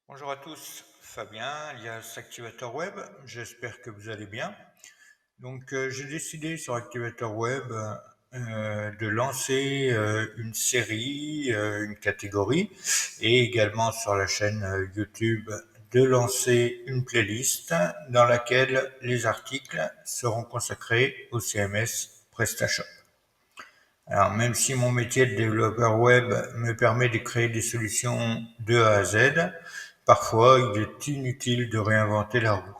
Bonjour à tous, Fabien, alias Activator Web, j'espère que vous allez bien. J'ai décidé sur Activator Web de lancer une série, une catégorie, et également sur la chaîne YouTube de lancer une playlist dans laquelle les articles seront consacrés au CMS PrestaShop. Alors même si mon métier de développeur web me permet de créer des solutions de A à Z, parfois il est inutile de réinventer la roue.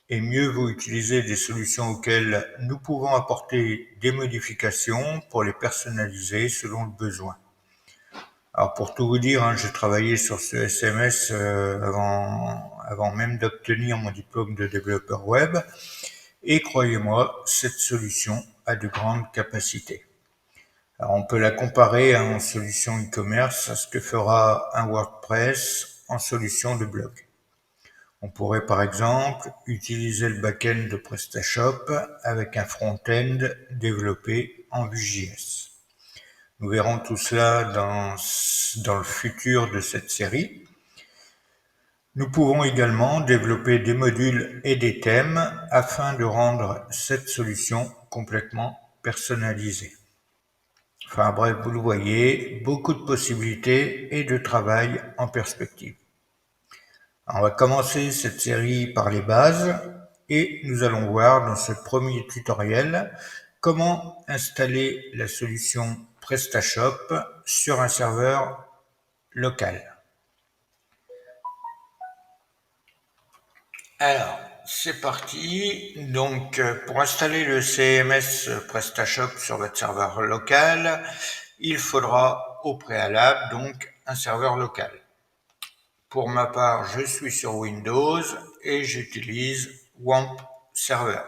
Et mieux vaut utiliser des solutions auxquelles nous pouvons apporter des modifications pour les personnaliser selon le besoin. Alors pour tout vous dire, j'ai travaillé sur ce SMS avant même d'obtenir mon diplôme de développeur web. Et croyez-moi, cette solution a de grandes capacités. Alors on peut la comparer en solution e-commerce à ce que fera un WordPress en solution de blog. On pourrait par exemple utiliser le back-end de PrestaShop avec un front-end développé en Vue.js. Nous verrons tout cela dans le futur de cette série. Nous pouvons également développer des modules et des thèmes afin de rendre cette solution complètement personnalisée. Enfin bref, vous le voyez, beaucoup de possibilités et de travail en perspective. On va commencer cette série par les bases et nous allons voir dans ce premier tutoriel comment installer la solution PrestaShop sur un serveur local. Alors, c'est parti. Pour installer le CMS PrestaShop sur votre serveur local, il faudra au préalable un serveur local. Pour ma part, je suis sur Windows et j'utilise WAMP Server.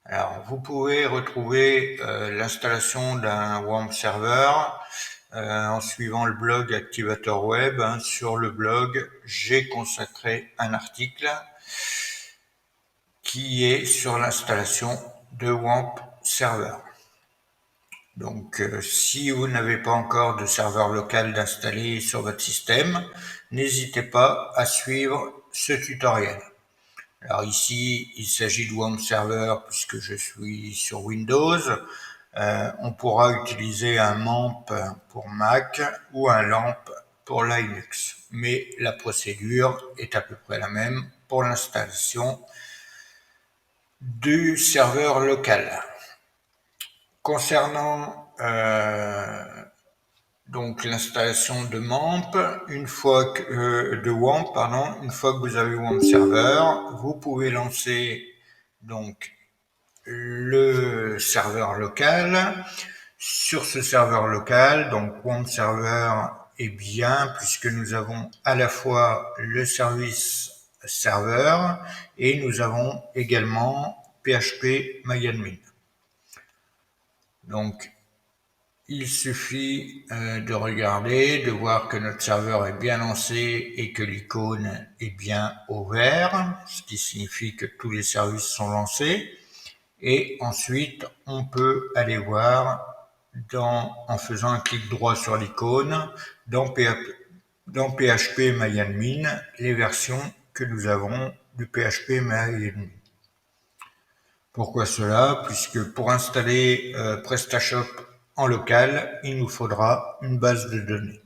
Alors, vous pouvez retrouver l'installation d'un WAMP Server en suivant le blog Activator Web. Sur le blog, j'ai consacré un article qui est sur l'installation de WAMP Server. Si vous n'avez pas encore de serveur local d'installer sur votre système, n'hésitez pas à suivre ce tutoriel. Alors ici, il s'agit de WAMP Server puisque je suis sur Windows. On pourra utiliser un MAMP pour Mac ou un LAMP pour Linux. Mais la procédure est à peu près la même pour l'installation du serveur local. Concernant l'installation de WAMP, une fois que vous avez WAMP Server, vous pouvez lancer le serveur local. Sur ce serveur local, WAMP Server est bien puisque nous avons à la fois le service serveur et nous avons également PHP-MyAdmin. Il suffit de regarder, de voir que notre serveur est bien lancé et que l'icône est bien au vert, ce qui signifie que tous les services sont lancés. Et ensuite, on peut aller voir en faisant un clic droit sur l'icône, dans PHP MyAdmin, les versions que nous avons de PHP MyAdmin. Pourquoi cela? Puisque pour installer PrestaShop en local, il nous faudra une base de données.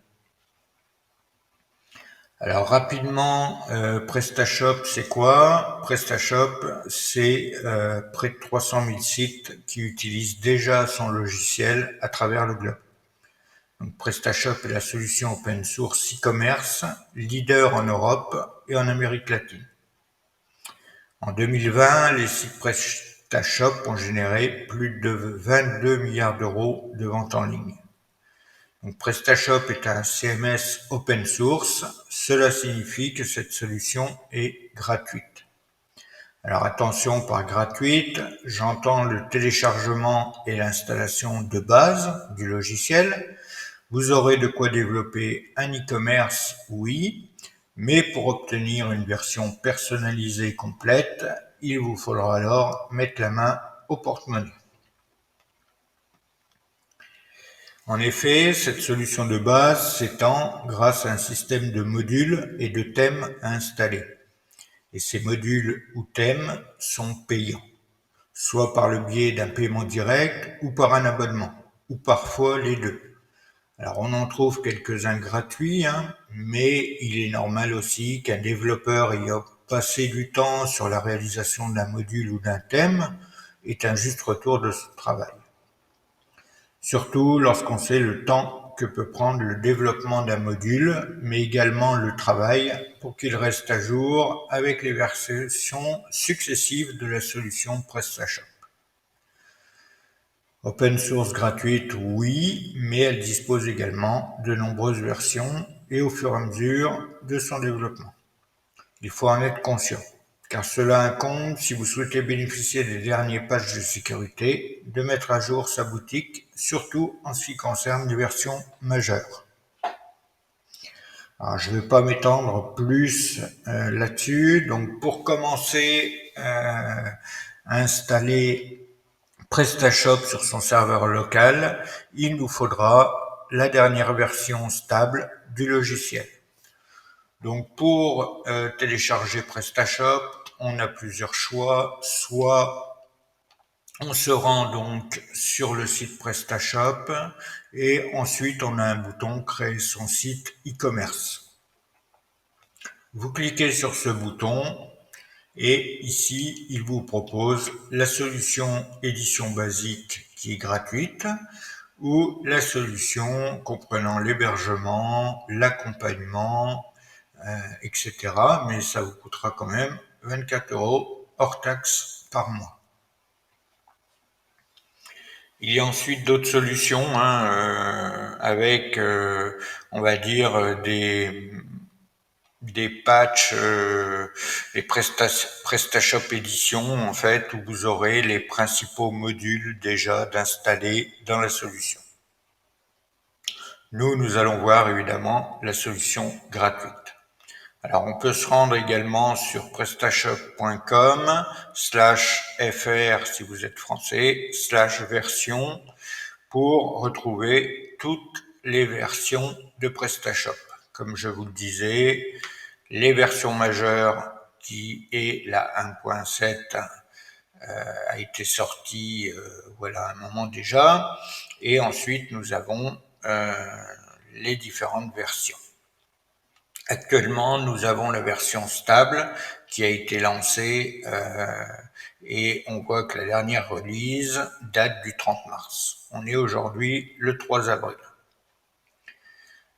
Alors rapidement, PrestaShop c'est quoi? PrestaShop c'est près de 300 000 sites qui utilisent déjà son logiciel à travers le globe. PrestaShop est la solution open source e-commerce, leader en Europe et en Amérique latine. En 2020, les sites PrestaShop ont généré plus de 22 milliards d'euros de ventes en ligne. PrestaShop est un CMS open source. Cela signifie que cette solution est gratuite. Alors attention, par gratuite, j'entends le téléchargement et l'installation de base du logiciel. Vous aurez de quoi développer un e-commerce, oui, mais pour obtenir une version personnalisée complète, il vous faudra alors mettre la main au porte-monnaie. En effet, cette solution de base s'étend grâce à un système de modules et de thèmes à installer. Et ces modules ou thèmes sont payants, soit par le biais d'un paiement direct ou par un abonnement, ou parfois les deux. Alors on en trouve quelques-uns gratuits, mais il est normal aussi qu'un développeur ayant passé du temps sur la réalisation d'un module ou d'un thème ait un juste retour de ce travail. Surtout lorsqu'on sait le temps que peut prendre le développement d'un module, mais également le travail pour qu'il reste à jour avec les versions successives de la solution PrestaShop. Open source gratuite, oui, mais elle dispose également de nombreuses versions et au fur et à mesure de son développement. Il faut en être conscient, car cela incombe, si vous souhaitez bénéficier des derniers patchs de sécurité, de mettre à jour sa boutique, surtout en ce qui concerne les versions majeures. Alors, je ne vais pas m'étendre plus là-dessus. Donc, pour commencer à installer PrestaShop sur son serveur local, il nous faudra la dernière version stable du logiciel. Donc pour télécharger PrestaShop, on a plusieurs choix. Soit on se rend donc sur le site PrestaShop et ensuite on a un bouton créer son site e-commerce. Vous cliquez sur ce bouton et ici il vous propose la solution édition basique qui est gratuite ou la solution comprenant l'hébergement, l'accompagnement, etc. Mais ça vous coûtera quand même 24 € hors taxe par mois. Il y a ensuite d'autres solutions avec, on va dire, des patchs, les PrestaShop Edition, en fait, où vous aurez les principaux modules déjà d'installer dans la solution. Nous allons voir évidemment la solution gratuite. Alors, on peut se rendre également sur prestashop.com/fr si vous êtes français, /version pour retrouver toutes les versions de PrestaShop. Comme je vous le disais, les versions majeures qui est la 1.7 a été sortie voilà un moment déjà, et ensuite nous avons les différentes versions. Actuellement, nous avons la version stable qui a été lancée et on voit que la dernière release date du 30 mars. On est aujourd'hui le 3 avril.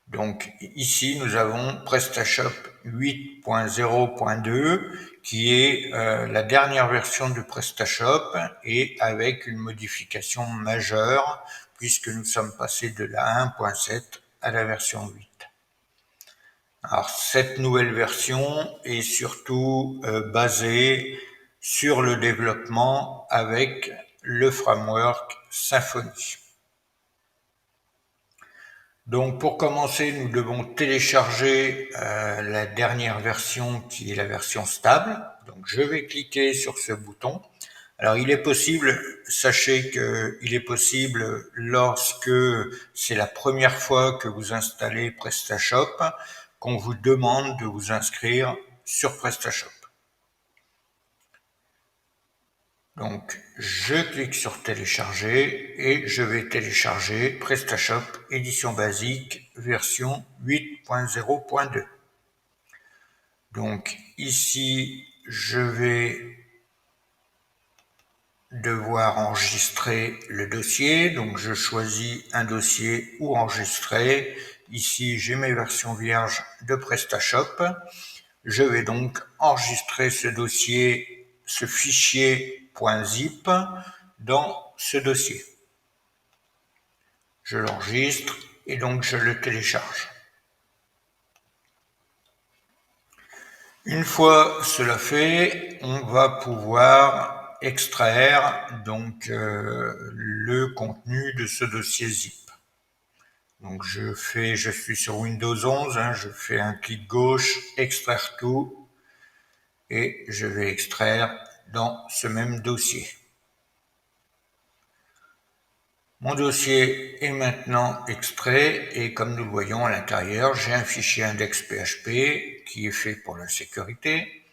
Donc ici, nous avons PrestaShop 8.0.2 qui est la dernière version de PrestaShop et avec une modification majeure puisque nous sommes passés de la 1.7 à la version 8. Alors, cette nouvelle version est surtout basée sur le développement avec le framework Symfony. Donc, pour commencer, nous devons télécharger la dernière version qui est la version stable. Donc, je vais cliquer sur ce bouton. Alors, il est possible, sachez qu'il est possible lorsque c'est la première fois que vous installez PrestaShop, qu'on vous demande de vous inscrire sur PrestaShop. Donc, je clique sur télécharger et je vais télécharger PrestaShop édition basique version 8.0.2. Donc, ici, je vais devoir enregistrer le dossier. Donc, je choisis un dossier ou enregistrer. Ici, j'ai mes versions vierges de PrestaShop. Je vais donc enregistrer ce dossier, ce fichier .zip dans ce dossier. Je l'enregistre et donc je le télécharge. Une fois cela fait, on va pouvoir extraire donc le contenu de ce dossier zip. Donc je suis sur Windows 11, je fais un clic gauche, extraire tout, et je vais extraire dans ce même dossier. Mon dossier est maintenant extrait et comme nous le voyons à l'intérieur, j'ai un fichier index.php qui est fait pour la sécurité.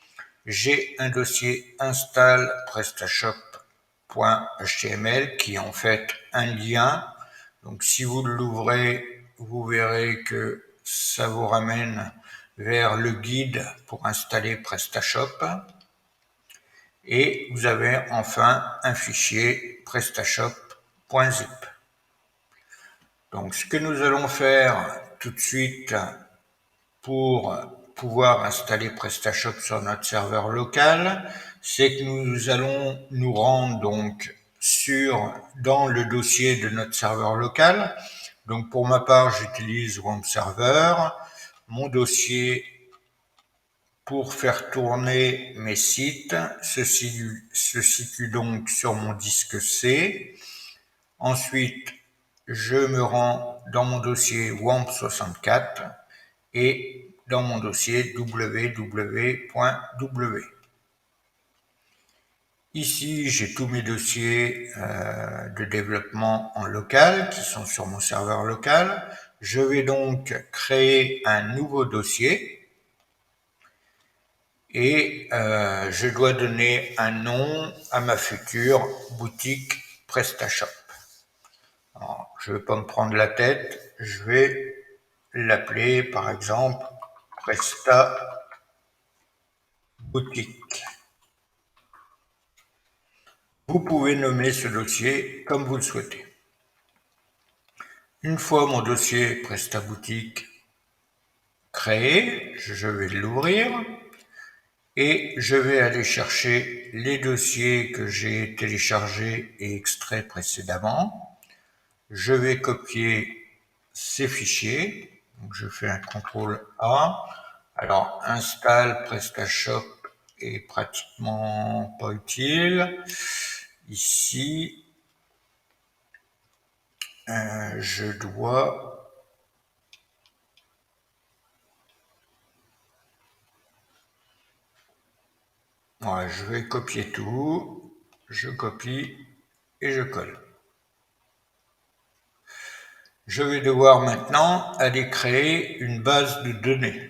J'ai un dossier install prestashop.html qui est en fait un lien. Donc si vous l'ouvrez, vous verrez que ça vous ramène vers le guide pour installer PrestaShop. Et vous avez enfin un fichier prestashop.zip. Donc ce que nous allons faire tout de suite pour pouvoir installer PrestaShop sur notre serveur local, c'est que nous allons nous rendre donc dans le dossier de notre serveur local. Donc pour ma part, j'utilise WAMP Server. Mon dossier pour faire tourner mes sites se situe donc sur mon disque C. Ensuite, je me rends dans mon dossier WAMP64 et dans mon dossier www.w. Ici, j'ai tous mes dossiers de développement en local qui sont sur mon serveur local. Je vais donc créer un nouveau dossier et je dois donner un nom à ma future boutique PrestaShop. Alors, je ne vais pas me prendre la tête, je vais l'appeler par exemple Presta Boutique. Vous pouvez nommer ce dossier comme vous le souhaitez. Une fois mon dossier Presta Boutique créé, je vais l'ouvrir et je vais aller chercher les dossiers que j'ai téléchargés et extraits précédemment. Je vais copier ces fichiers. Donc je fais un CTRL A. Alors install PrestaShop est pratiquement pas utile. Ici, je dois ouais, je vais copier tout. Je copie et je colle. Je vais devoir maintenant aller créer une base de données.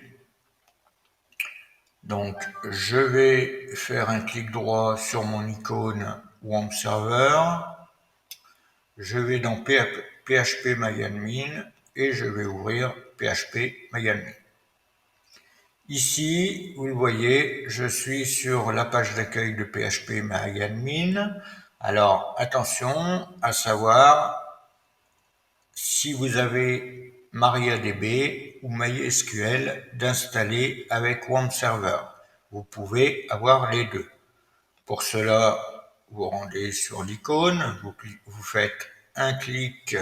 Donc, je vais faire un clic droit sur mon icône WAMP Server. Je vais dans PHP-MyAdmin et je vais ouvrir PHP-MyAdmin. Ici, vous le voyez, je suis sur la page d'accueil de PHP-MyAdmin. Alors, attention à savoir si vous avez MariaDB ou MySQL d'installer avec WAMP Server. Vous pouvez avoir les deux. Pour cela, vous rendez sur l'icône, vous faites un clic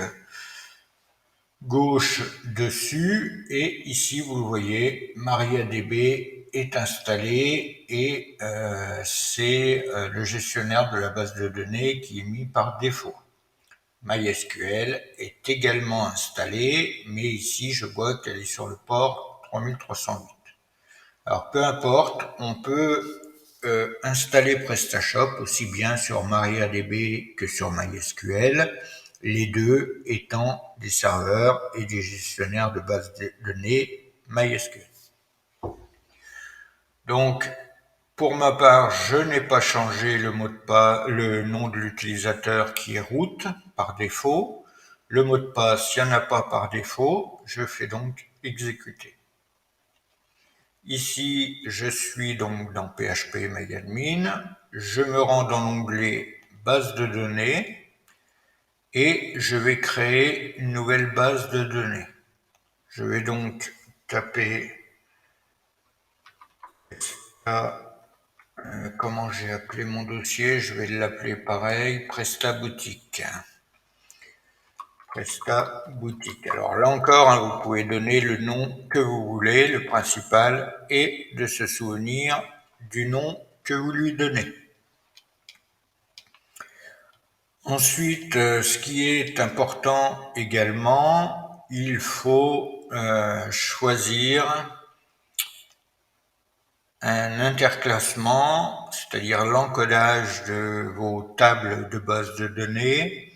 gauche dessus et ici vous le voyez, MariaDB est installé et c'est le gestionnaire de la base de données qui est mis par défaut. MySQL est également installé, mais ici je vois qu'elle est sur le port 3308. Alors peu importe, on peut installer PrestaShop aussi bien sur MariaDB que sur MySQL, les deux étant des serveurs et des gestionnaires de bases de données MySQL. Donc, pour ma part, je n'ai pas changé le nom de l'utilisateur qui est root par défaut. Le mot de passe, il n'y en a pas par défaut. Je fais donc exécuter. Ici, je suis donc dans PHP-MyAdmin. Je me rends dans l'onglet base de données et je vais créer une nouvelle base de données. Je vais donc taper comment j'ai appelé mon dossier, je vais l'appeler pareil, Presta Boutique. Presta Boutique. Alors là encore, hein, vous pouvez donner le nom que vous voulez, le principal est de se souvenir du nom que vous lui donnez. Ensuite, ce qui est important également, il faut choisir un interclassement, c'est-à-dire l'encodage de vos tables de base de données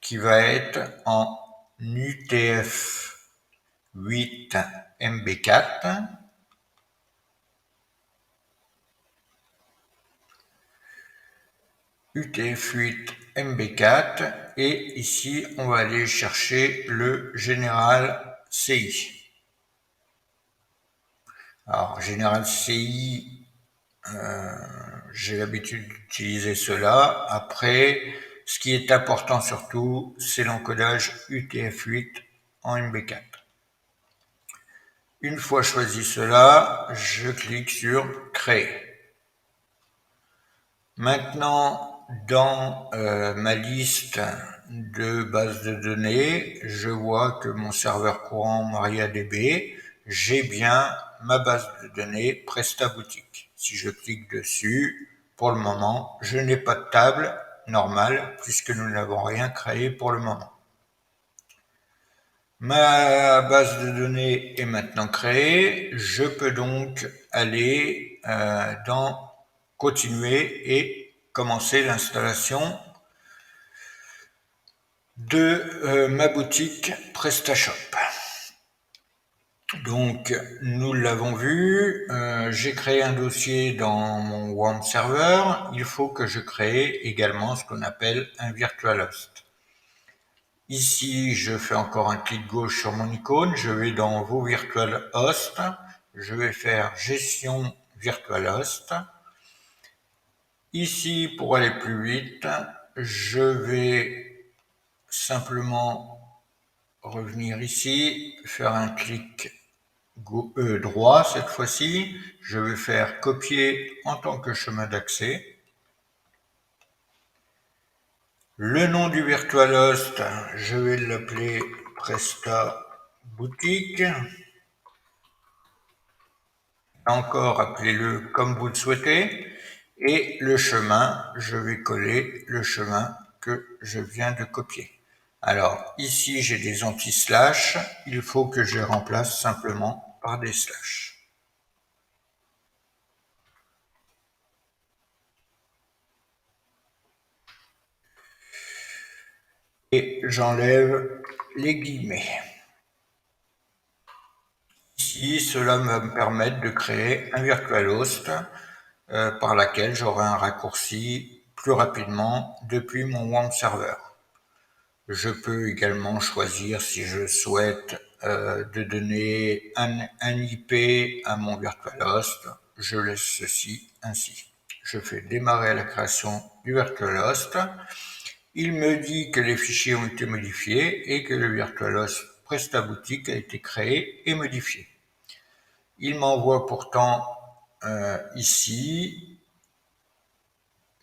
qui va être en UTF-8 MB4. UTF-8 MB4 et ici on va aller chercher le Général CI. Alors Général CI, j'ai l'habitude d'utiliser cela. Après, ce qui est important surtout, c'est l'encodage UTF-8 en MB4. Une fois choisi cela, je clique sur Créer. Maintenant, dans ma liste de bases de données, je vois que mon serveur courant MariaDB, j'ai bien ma base de données PrestaBoutique. Si je clique dessus, pour le moment, je n'ai pas de table normale puisque nous n'avons rien créé pour le moment. Ma base de données est maintenant créée. Je peux donc aller dans Continuer et commencer l'installation de ma boutique PrestaShop. Donc, nous l'avons vu, j'ai créé un dossier dans mon Warm Server. Il faut que je crée également ce qu'on appelle un VirtualHost. Ici, je fais encore un clic gauche sur mon icône, je vais dans Vos VirtualHost, je vais faire Gestion VirtualHost. Ici, pour aller plus vite, je vais simplement revenir ici, faire un clic droit cette fois-ci. Je vais faire copier en tant que chemin d'accès. Le nom du VirtualHost, je vais l'appeler PrestaBoutique. Encore, appelez-le comme vous le souhaitez. Et le chemin, je vais coller le chemin que je viens de copier. Alors, ici, j'ai des anti-slash. Il faut que je les remplace simplement par des slash. Et j'enlève les guillemets. Ici, cela va me permettre de créer un VirtualHost par laquelle j'aurai un raccourci plus rapidement depuis mon Warm Server. Je peux également choisir si je souhaite de donner un IP à mon VirtualHost. Je laisse ceci ainsi. Je fais démarrer la création du VirtualHost. Il me dit que les fichiers ont été modifiés et que le VirtualHost PrestaBoutique a été créé et modifié. Il m'envoie pourtant ici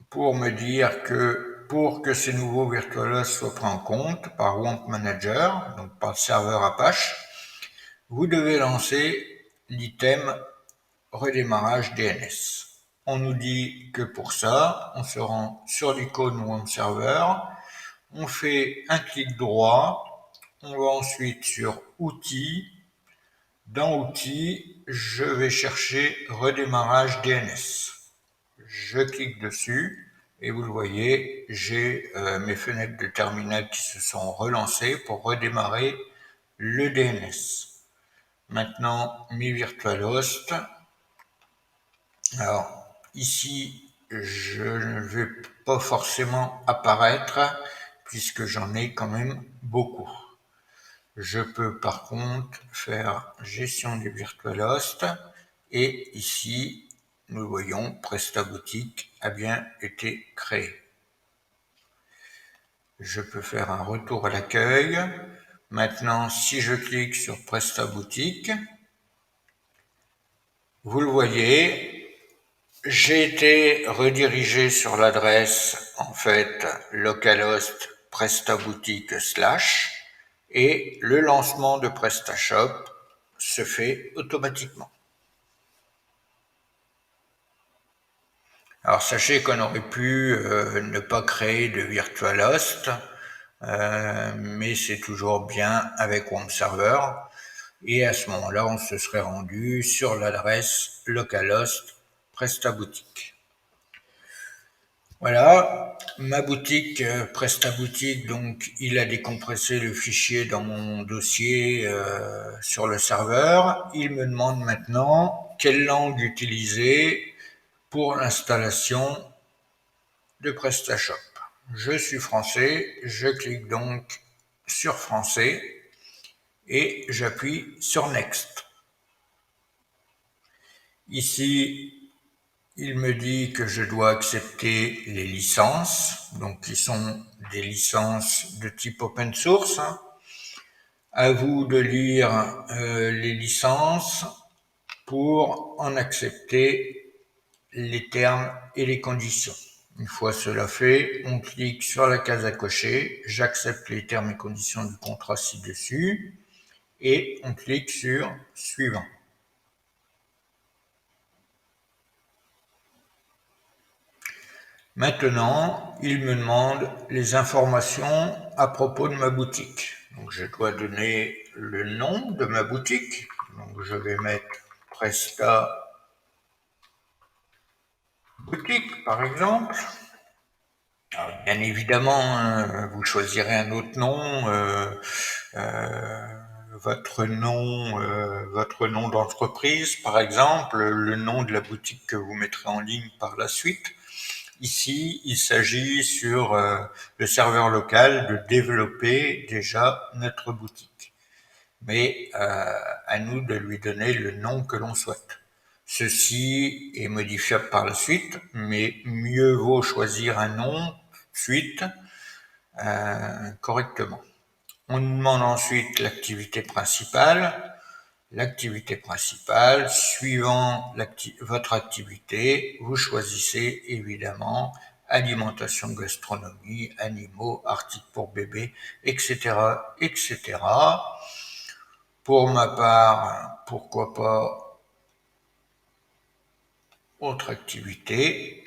pour me dire que pour que ces nouveaux VirtualHosts soient pris en compte par WAMP Manager, donc par le serveur Apache, vous devez lancer l'item redémarrage DNS. On nous dit que pour ça, on se rend sur l'icône WAMP Server, on fait un clic droit, on va ensuite sur Outils. Dans Outils, je vais chercher redémarrage DNS. Je clique dessus et vous le voyez, j'ai mes fenêtres de terminal qui se sont relancées pour redémarrer le DNS. Maintenant, mes VirtualHosts. Alors, ici, je ne vais pas forcément apparaître puisque j'en ai quand même beaucoup. Je peux par contre faire gestion des VirtualHosts et ici, nous voyons PrestaBoutique a bien été créé. Je peux faire un retour à l'accueil. Maintenant, si je clique sur PrestaBoutique, vous le voyez, j'ai été redirigé sur l'adresse en fait localhost PrestaBoutique / et le lancement de PrestaShop se fait automatiquement. Alors sachez qu'on aurait pu ne pas créer de VirtualHost, mais c'est toujours bien avec Warm Server. Et à ce moment-là, on se serait rendu sur l'adresse localhost PrestaBoutique. Voilà, ma boutique, PrestaBoutique, donc il a décompressé le fichier dans mon dossier sur le serveur. Il me demande maintenant quelle langue utiliser pour l'installation de PrestaShop. Je suis français, je clique donc sur français et j'appuie sur Next. Ici, il me dit que je dois accepter les licences, donc qui sont des licences de type open source. À vous de lire les licences pour en accepter les termes et les conditions. Une fois cela fait, on clique sur la case à cocher, j'accepte les termes et conditions du contrat ci-dessus et on clique sur suivant. Maintenant, il me demande les informations à propos de ma boutique. Donc, je dois donner le nom de ma boutique. Donc, je vais mettre Presta Boutique, par exemple. Alors, bien évidemment, vous choisirez un autre nom, votre nom d'entreprise, par exemple, le nom de la boutique que vous mettrez en ligne par la suite. Ici, il s'agit sur le serveur local de développer déjà notre boutique. Mais à nous de lui donner le nom que l'on souhaite. Ceci est modifiable par la suite, mais mieux vaut choisir un nom suite correctement. On nous demande ensuite l'activité principale. L'activité principale, suivant votre activité, vous choisissez évidemment alimentation, gastronomie, animaux, articles pour bébés, etc., etc. Pour ma part, pourquoi pas autre activité.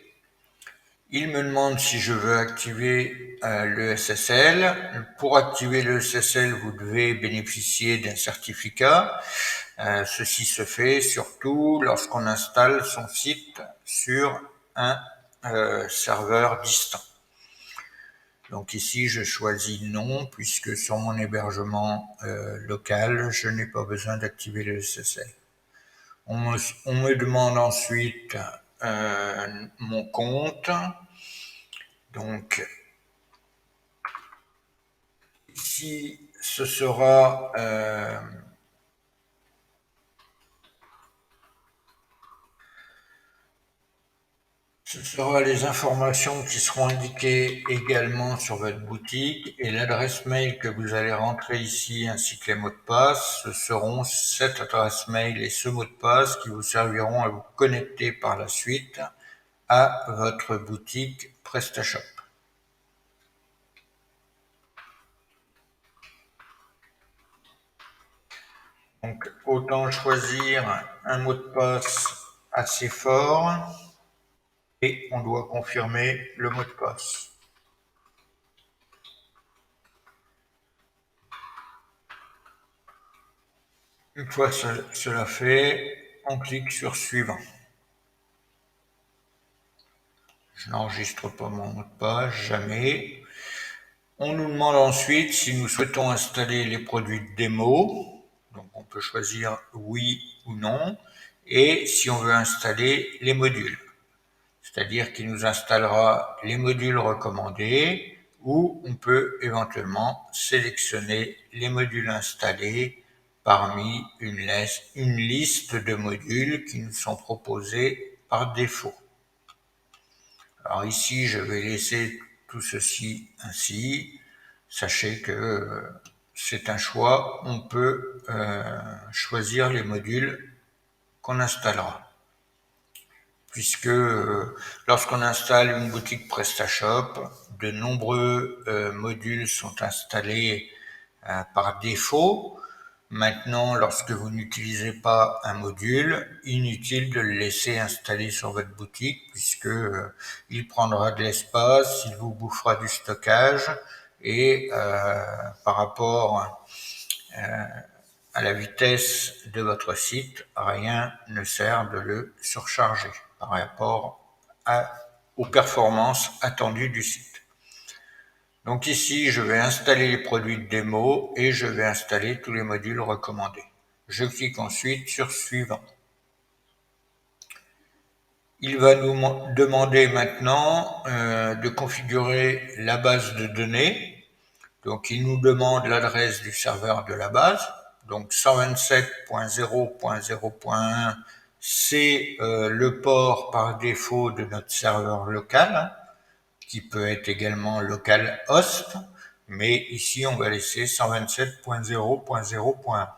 Il me demande si je veux activer le SSL. Pour activer le SSL, vous devez bénéficier d'un certificat. Ceci se fait surtout lorsqu'on installe son site sur un serveur distant. Donc ici, je choisis non, puisque sur mon hébergement local, je n'ai pas besoin d'activer le SSL. On me demande ensuite mon compte. Donc ici, ce sera les informations qui seront indiquées également sur votre boutique et l'adresse mail que vous allez rentrer ici ainsi que les mots de passe. Ce seront cette adresse mail et ce mot de passe qui vous serviront à vous connecter par la suite à votre boutique PrestaShop. Donc autant choisir un mot de passe assez fort et on doit confirmer le mot de passe. Une fois cela fait, on clique sur suivant. Je n'enregistre pas mon mot de passe, jamais. On nous demande ensuite si nous souhaitons installer les produits de démo. Donc on peut choisir oui ou non. Et si on veut installer les modules. C'est-à-dire qu'il nous installera les modules recommandés ou on peut éventuellement sélectionner les modules installés parmi une liste de modules qui nous sont proposés par défaut. Alors ici, je vais laisser tout ceci ainsi. Sachez que c'est un choix. On peut choisir les modules qu'on installera. Puisque lorsqu'on installe une boutique PrestaShop, de nombreux modules sont installés par défaut. Maintenant, lorsque vous n'utilisez pas un module, inutile de le laisser installer sur votre boutique puisque il prendra de l'espace, il vous bouffera du stockage et par rapport à la vitesse de votre site, rien ne sert de le surcharger par rapport à aux performances attendues du site. Donc ici, je vais installer les produits de démo et je vais installer tous les modules recommandés. Je clique ensuite sur Suivant. Il va nous demander maintenant de configurer la base de données. Donc il nous demande l'adresse du serveur de la base. Donc 127.0.0.1, c'est le port par défaut de notre serveur local, qui peut être également localhost, mais ici on va laisser 127.0.0.1.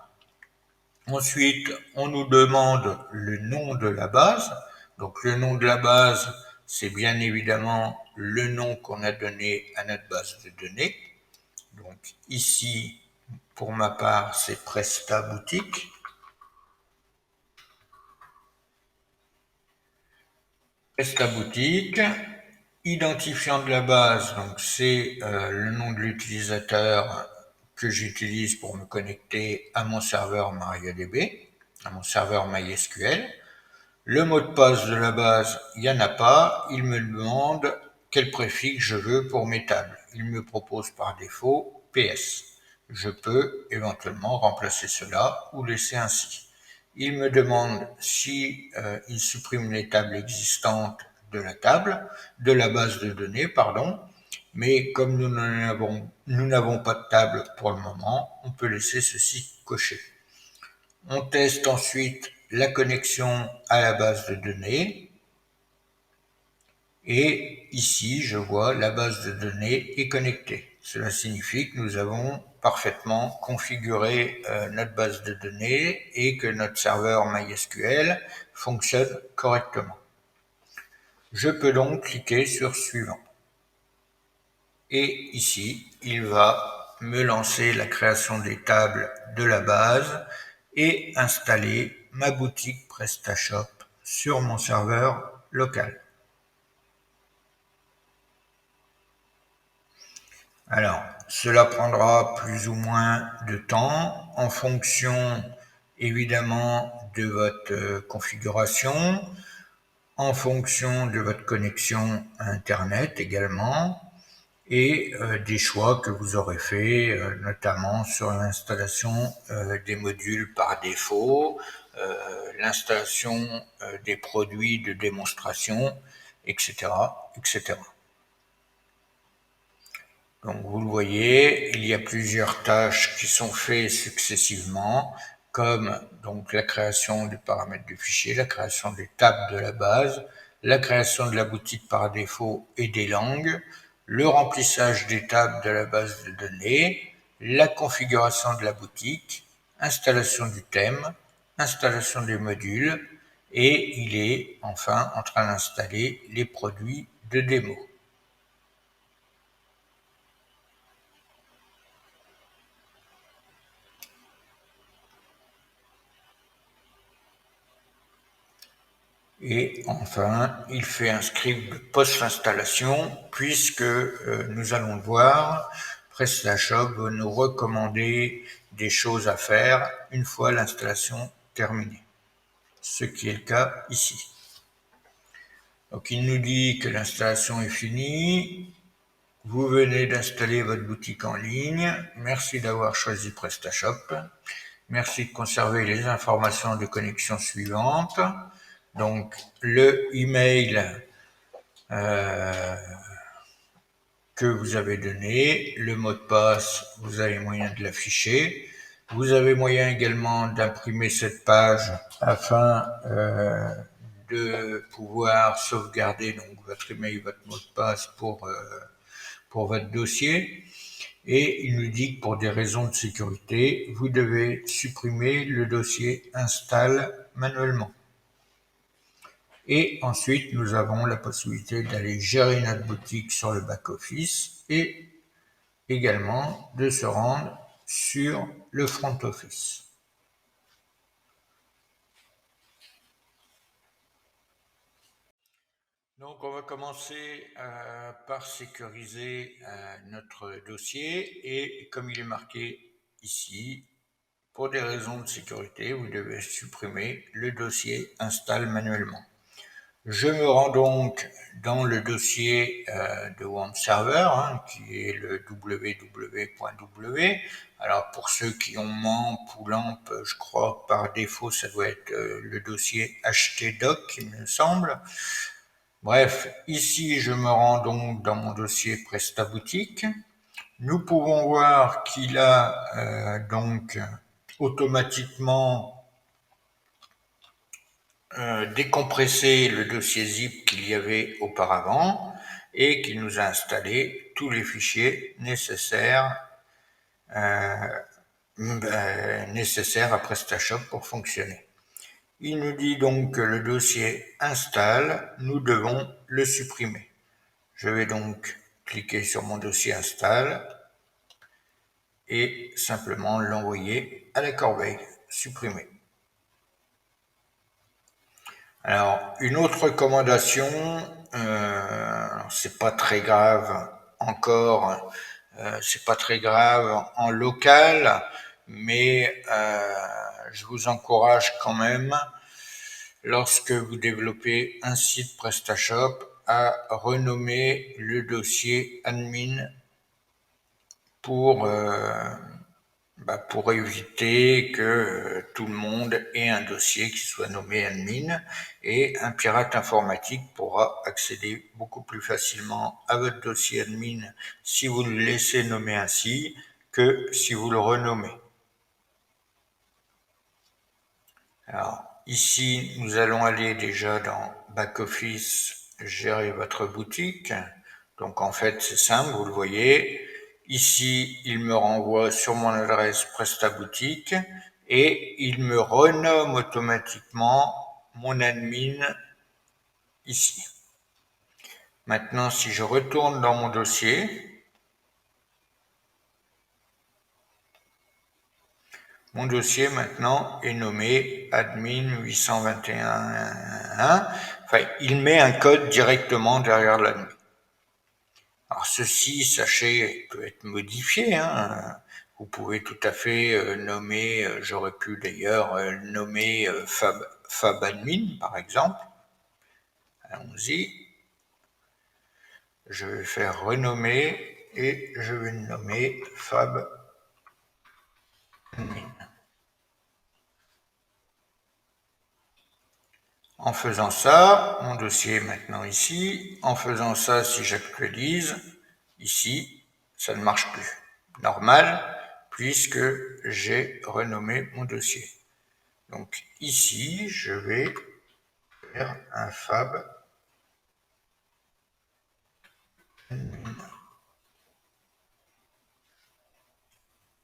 Ensuite, on nous demande le nom de la base. Donc le nom de la base, c'est bien évidemment le nom qu'on a donné à notre base de données. Donc ici, pour ma part, c'est Presta Boutique. Presta Boutique. Identifiant de la base, donc c'est le nom de l'utilisateur que j'utilise pour me connecter à mon serveur MariaDB, à mon serveur MySQL. Le mot de passe de la base, il n'y en a pas. Il me demande quel préfixe je veux pour mes tables. Il me propose par défaut PS. Je peux éventuellement remplacer cela ou laisser ainsi. Il me demande si il supprime les tables existantes de la base de données, pardon. Mais comme nous n'avons pas de table pour le moment, on peut laisser ceci coché. On teste ensuite la connexion à la base de données. Et ici, je vois la base de données est connectée. Cela signifie que nous avons parfaitement configuré notre base de données et que notre serveur MySQL fonctionne correctement. Je peux donc cliquer sur Suivant. Et ici, il va me lancer la création des tables de la base et installer ma boutique PrestaShop sur mon serveur local. Alors, cela prendra plus ou moins de temps en fonction évidemment de votre configuration, en fonction de votre connexion à Internet également, et des choix que vous aurez fait, notamment sur l'installation des modules par défaut, l'installation des produits de démonstration, etc., etc. Donc vous le voyez, il y a plusieurs tâches qui sont faites successivement, comme donc la création du paramètre du fichier, la création des tables de la base, la création de la boutique par défaut et des langues, le remplissage des tables de la base de données, la configuration de la boutique, installation du thème, installation des modules, et il est enfin en train d'installer les produits de démo. Et enfin, il fait un script de post-installation puisque nous allons le voir, PrestaShop va nous recommander des choses à faire une fois l'installation terminée, ce qui est le cas ici. Donc il nous dit que l'installation est finie, vous venez d'installer votre boutique en ligne, merci d'avoir choisi PrestaShop, merci de conserver les informations de connexion suivantes. Donc le email que vous avez donné, le mot de passe, vous avez moyen de l'afficher. Vous avez moyen également d'imprimer cette page afin de pouvoir sauvegarder donc votre email, votre mot de passe pour votre dossier. Et il nous dit que pour des raisons de sécurité, vous devez supprimer le dossier install manuellement. Et ensuite, nous avons la possibilité d'aller gérer notre boutique sur le back-office et également de se rendre sur le front-office. Donc, on va commencer par sécuriser notre dossier et comme il est marqué ici, pour des raisons de sécurité, vous devez supprimer le dossier install manuellement. Je me rends donc dans le dossier de WAMP Server, qui est le www.w. Alors pour ceux qui ont MAMP ou LAMP, je crois que par défaut ça doit être le dossier htdoc, il me semble. Bref, ici je me rends donc dans mon dossier PrestaBoutique. Nous pouvons voir qu'il a donc automatiquement décompressé le dossier zip qu'il y avait auparavant et qu'il nous a installé tous les fichiers nécessaires à PrestaShop pour fonctionner. Il nous dit donc que le dossier installe, nous devons le supprimer. Je vais donc cliquer sur mon dossier install et simplement l'envoyer à la corbeille, supprimer. Alors, une autre recommandation, c'est pas très grave encore, c'est pas très grave en local, mais je vous encourage quand même, lorsque vous développez un site PrestaShop, à renommer le dossier admin pour éviter que tout le monde ait un dossier qui soit nommé admin, et un pirate informatique pourra accéder beaucoup plus facilement à votre dossier admin si vous le laissez nommer ainsi que si vous le renommez. Alors ici nous allons aller déjà dans Back Office, gérer votre boutique. Donc en fait c'est simple, vous le voyez. Ici, il me renvoie sur mon adresse PrestaBoutique et il me renomme automatiquement mon admin ici. Maintenant, si je retourne dans mon dossier, mon dossier maintenant est nommé admin 821. Enfin, il met un code directement derrière l'admin. Alors ceci, sachez, peut être modifié. Vous pouvez tout à fait nommer, j'aurais pu d'ailleurs nommer FabAdmin par exemple. Allons-y. Je vais faire renommer et je vais le nommer FabAdmin. En faisant ça, mon dossier est maintenant ici. En faisant ça, si j'actualise, ici, ça ne marche plus. Normal, puisque j'ai renommé mon dossier. Donc ici, je vais faire un fab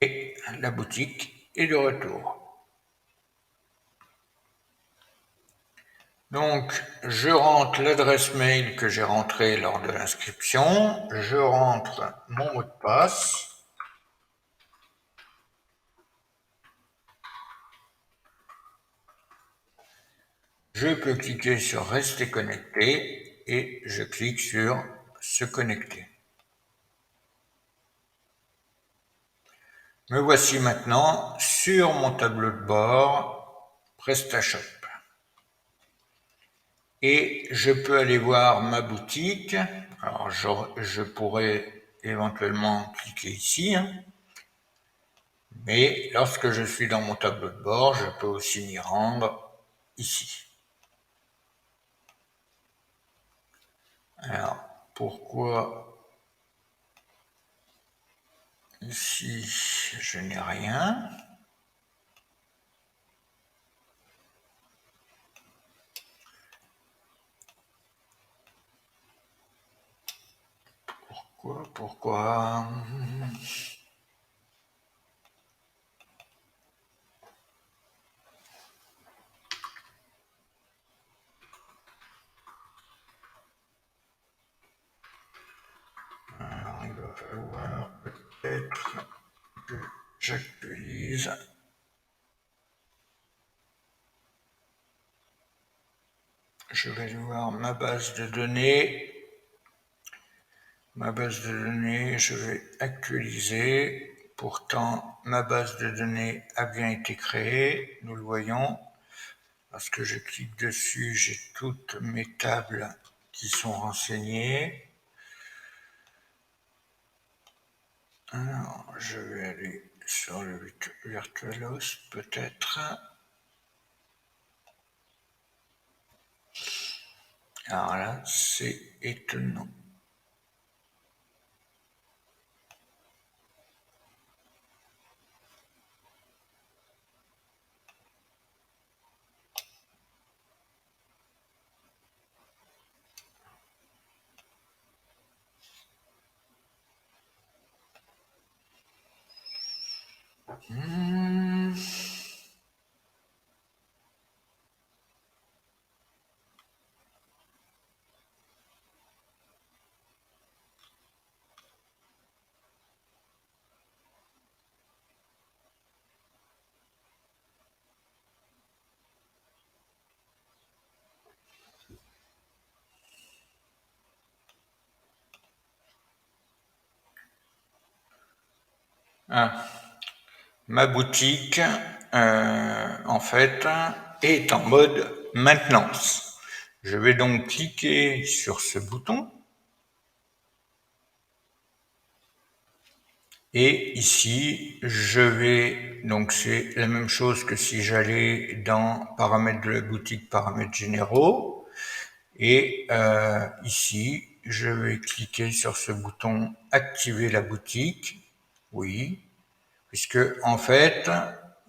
et la boutique est de retour. Donc, je rentre l'adresse mail que j'ai rentrée lors de l'inscription, je rentre mon mot de passe. Je peux cliquer sur Rester connecté et je clique sur Se connecter. Me voici maintenant sur mon tableau de bord PrestaShop. Et je peux aller voir ma boutique. Alors je pourrais éventuellement cliquer ici. Mais lorsque je suis dans mon tableau de bord, je peux aussi m'y rendre ici. Alors, pourquoi ici je n'ai rien? Pourquoi Alors, il va falloir peut-être que j'actualise. Je vais voir ma base de données. Ma base de données, je vais actualiser. Pourtant, ma base de données a bien été créée, nous le voyons. Lorsque je clique dessus, j'ai toutes mes tables qui sont renseignées. Alors, je vais aller sur le VirtualHost peut-être. Alors là, c'est étonnant. Ma boutique, en fait, est en mode maintenance. Je vais donc cliquer sur ce bouton. Et ici, je vais, donc c'est la même chose que si j'allais dans paramètres de la boutique, paramètres généraux. Et ici, je vais cliquer sur ce bouton activer la boutique. Oui, puisque en fait,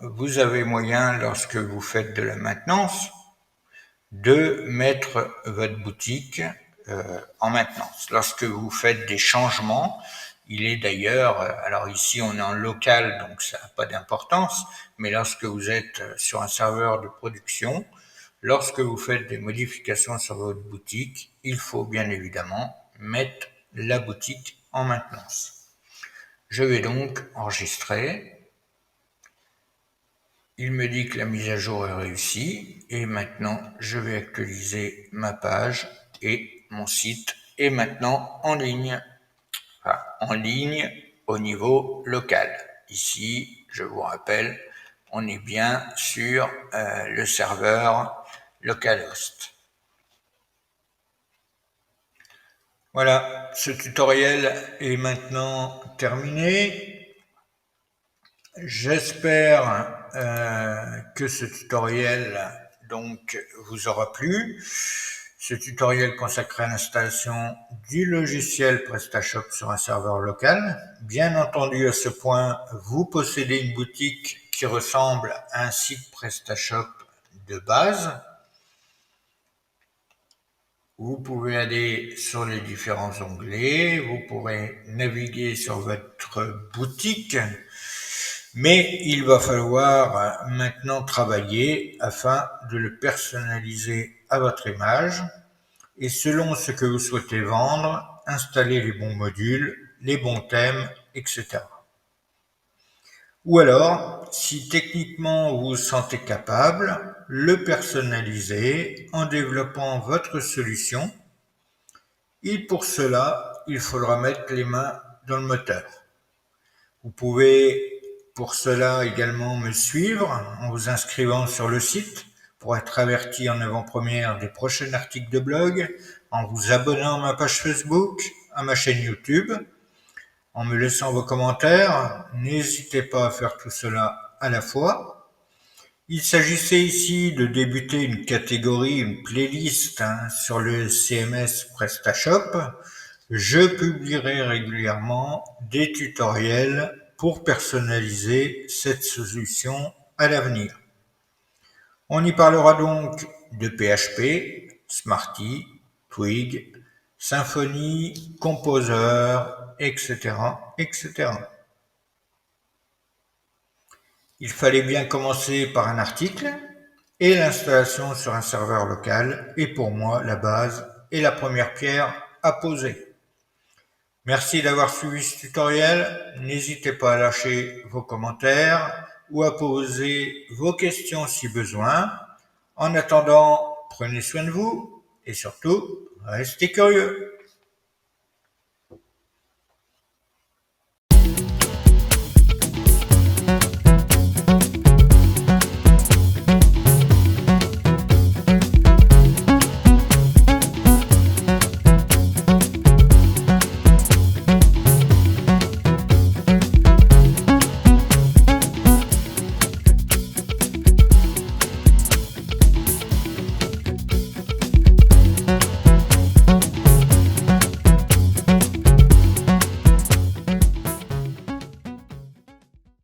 vous avez moyen, lorsque vous faites de la maintenance, de mettre votre boutique en maintenance. Lorsque vous faites des changements, il est d'ailleurs, alors ici on est en local, donc ça n'a pas d'importance, mais lorsque vous êtes sur un serveur de production, lorsque vous faites des modifications sur votre boutique, il faut bien évidemment mettre la boutique en maintenance. Je vais donc enregistrer. Il me dit que la mise à jour est réussie et maintenant je vais actualiser ma page et mon site est maintenant en ligne. Enfin, en ligne au niveau local. Ici, je vous rappelle, on est bien sur le serveur localhost. Voilà, ce tutoriel est maintenant terminé. J'espère que ce tutoriel donc vous aura plu. Ce tutoriel consacré à l'installation du logiciel PrestaShop sur un serveur local. Bien entendu, à ce point, vous possédez une boutique qui ressemble à un site PrestaShop de base. Vous pouvez aller sur les différents onglets, vous pourrez naviguer sur votre boutique, mais il va falloir maintenant travailler afin de le personnaliser à votre image et selon ce que vous souhaitez vendre, installer les bons modules, les bons thèmes, etc. Ou alors, si techniquement vous vous sentez capable, le personnaliser en développant votre solution. Et pour cela, il faudra mettre les mains dans le moteur. Vous pouvez pour cela également me suivre en vous inscrivant sur le site pour être averti en avant-première des prochains articles de blog, en vous abonnant à ma page Facebook, à ma chaîne YouTube, en me laissant vos commentaires. N'hésitez pas à faire tout cela à la fois. Il s'agissait ici de débuter une catégorie, une playlist sur le CMS PrestaShop. Je publierai régulièrement des tutoriels pour personnaliser cette solution à l'avenir. On y parlera donc de PHP, Smarty, Twig, Symfony, Composer, etc., etc. Il fallait bien commencer par un article et l'installation sur un serveur local est pour moi la base et la première pierre à poser. Merci d'avoir suivi ce tutoriel. N'hésitez pas à lâcher vos commentaires ou à poser vos questions si besoin. En attendant, prenez soin de vous et surtout, restez curieux.